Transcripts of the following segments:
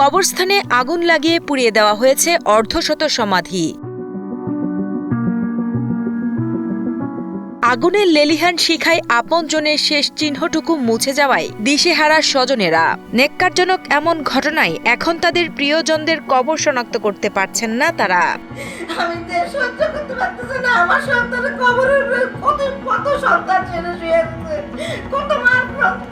কবরস্থানে আগুন লাগিয়ে পুড়িয়ে দেওয়া হয়েছে অর্ধশত সমাধি। আগুনের লেলিহান শিখায় আপনজনের শেষ চিহ্নটুকু মুছে যাওয়ায় দিশেহারা স্বজনেরা। নেক্কারজনক এমন ঘটনায় এখন তাদের প্রিয়জনদের কবর শনাক্ত করতে পারছেন না তারা। আমি সহ্য করতে পারতেছি না। আমার সন্তানের কবরের কত সন্তান ছেড়ে শুয়ে আছে, কত মার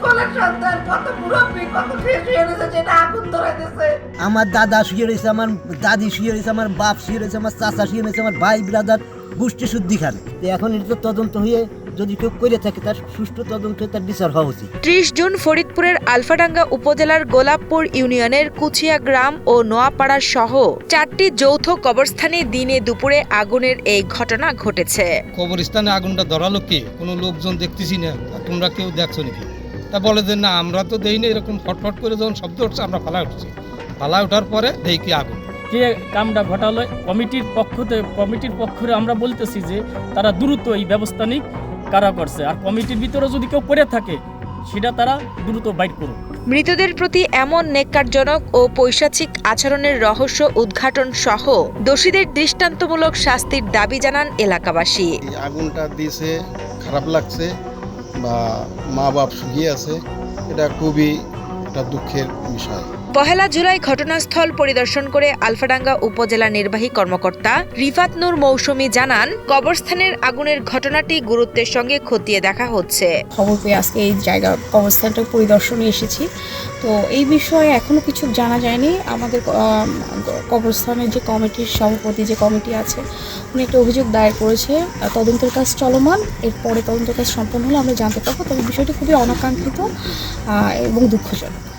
কোলের সন্তান, কত মুরব্বী, কত ফের শুয়ে রয়েছে, যেটা আগুন ধরে দিয়েছে। আমার দাদা শুয়ে রয়েছে, আমার দাদি শুয়ে রয়েছে, আমার বাপ শুয়ে রয়েছে, আমার চাচা শুয়ে রয়েছে, আমার ভাই ব্রাদার গোষ্ঠী শুদ্ধি খান। এখন এটা তদন্ত হয়ে যদি কেউ করে থাকে তার সুষ্ঠু তদন্ত তার বিচার হওয়া উচিত। ৩০ জুন ফরিদপুরের আলফাডাঙ্গা উপজেলার গোলাপপুর ইউনিয়নের কুচিয়া গ্রাম ও নোয়াপাড়া সহ ৪টি যৌথ কবরস্থানে দিনে দুপুরে আগুনের এই ঘটনা ঘটেছে। কবরস্থানে আগুনটা ধরালো কে? কোনো লোকজন দেখতেছি না। তোমরা কেউ দেখছো নাকি? তা বলে যে না, আমরা তো দেইনি। এরকম ফটফট করে যখন শব্দ উঠছে আমরা ফালায় উঠছি। ফালায় ওঠার পরে দেখি আগুন। যে কামটা ঘটালো কমিটির পক্ষে আমরা বলতেছি যে তারা দ্রুত এই ব্যবস্থা নিক, কারা করছে। আর কমিটির ভিতরে যদি কেউ করে থাকে সেটা তারা দ্রুত বাইর করুক। মৃতদের প্রতি এমন নেক্কারজনক ও পৈশাচিক আচরণের রহস্য উদ্ঘাটন সহ দোষীদের দৃষ্টান্তমূলক শাস্তির দাবি জানান এলাকাবাসী। আগুনটা দিয়েছে, খারাপ লাগছে, বা মা বাপ শুকিয়ে আছে, এটা খুবই একটা দুঃখের বিষয়। ১ জুলাই ঘটনাস্থল পরিদর্শন করে আলফাডাঙ্গা উপজেলা নির্বাহী কর্মকর্তা রিফাত নূর মৌসুমী জানান, কবরস্থানের আগুনের ঘটনাটি গুরুত্বের সঙ্গে খতিয়ে দেখা হচ্ছে। খবর পেয়ে আজকে এই জায়গা কবরস্থানটা পরিদর্শনে এসেছি। তো এই বিষয়ে এখনো কিছু জানা যায়নি। আমাদের কবরস্থানের যে কমিটির সভাপতি, যে কমিটি আছে, উনি একটা অভিযোগ দায়ের করেছে। তদন্তের কাজ চলমান। এরপরে তদন্তের কাজ সম্পন্ন হলে আমরা জানতে পারবো। তবে বিষয়টি খুবই অনাকাঙ্ক্ষিত এবং দুঃখজনক।